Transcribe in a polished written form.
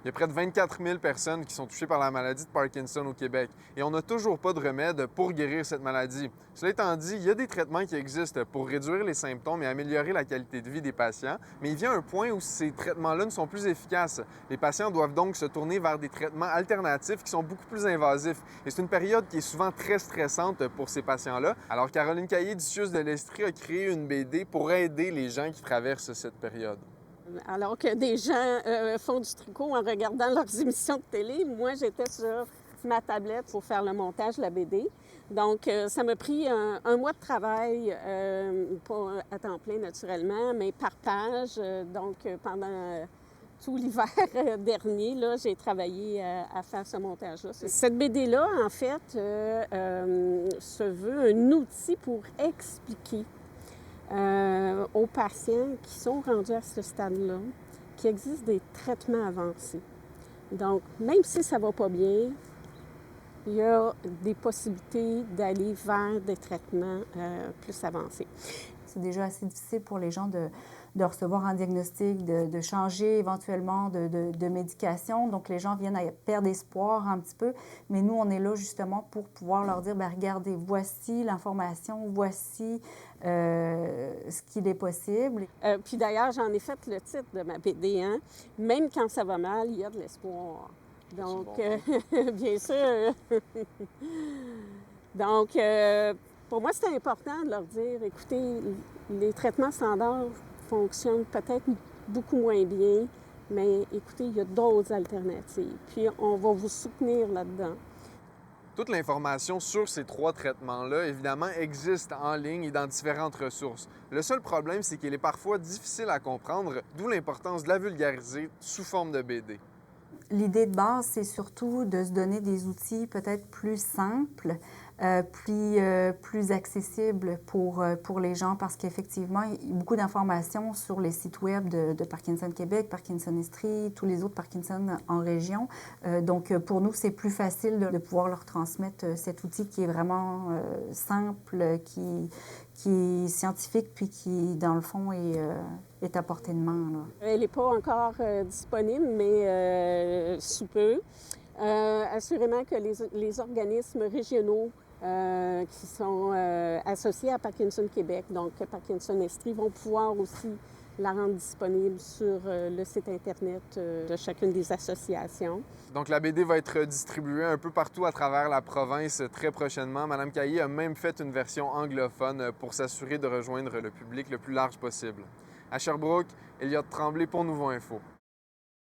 Il y a près de 24 000 personnes qui sont touchées par la maladie de Parkinson au Québec et on n'a toujours pas de remède pour guérir cette maladie. Cela étant dit, il y a des traitements qui existent pour réduire les symptômes et améliorer la qualité de vie des patients, mais il vient un point où ces traitements-là ne sont plus efficaces. Les patients doivent donc se tourner vers des traitements alternatifs qui sont beaucoup plus invasifs. Et c'est une période qui est souvent très stressante pour ces patients-là. Alors, Caroline Caillé du CIUSS de l'Estrie a créé une BD pour aider les gens qui traversent cette période. Alors que des gens font du tricot en regardant leurs émissions de télé, moi, j'étais sur ma tablette pour faire le montage de la BD. Donc, ça m'a pris un mois de travail, pas à temps plein naturellement, mais par page. Donc, pendant tout l'hiver dernier, là, j'ai travaillé à faire ce montage-là. Cette BD-là, en fait, se veut un outil pour expliquer aux patients qui sont rendus à ce stade-là qu'il existe des traitements avancés. Donc, même si ça ne va pas bien, il y a des possibilités d'aller vers des traitements plus avancés. C'est déjà assez difficile pour les gens de recevoir un diagnostic, de changer éventuellement de médication. Donc, les gens viennent à perdre espoir un petit peu. Mais nous, on est là justement pour pouvoir leur dire, bien, regardez, voici l'information, voici ce qu'il est possible. Puis d'ailleurs, j'en ai fait le titre de ma BD, hein? Même quand ça va mal, il y a de l'espoir. Donc, bon. Bien sûr. Donc, pour moi, c'était important de leur dire, écoutez, les traitements standards fonctionnent peut-être beaucoup moins bien, mais écoutez, il y a d'autres alternatives. Puis, on va vous soutenir là-dedans. Toute l'information sur ces 3 traitements-là, évidemment, existe en ligne et dans différentes ressources. Le seul problème, c'est qu'il est parfois difficile à comprendre, d'où l'importance de la vulgariser sous forme de BD. L'idée de base, c'est surtout de se donner des outils peut-être plus simples, plus accessibles pour les gens, parce qu'effectivement, il y a beaucoup d'informations sur les sites web de Parkinson Québec, Parkinson Estrie, tous les autres Parkinson en région. Donc, pour nous, c'est plus facile de pouvoir leur transmettre cet outil qui est vraiment simple, qui est scientifique, puis qui, dans le fond, est à portée de main, là. Elle n'est pas encore disponible, mais sous peu. Assurément que les organismes régionaux qui sont associés à Parkinson Québec, donc Parkinson Estrie, vont pouvoir aussi la rendre disponible sur le site Internet de chacune des associations. Donc, la BD va être distribuée un peu partout à travers la province très prochainement. Madame Caillé a même fait une version anglophone pour s'assurer de rejoindre le public le plus large possible. À Sherbrooke, Elliott Tremblay pour Nouveau Info.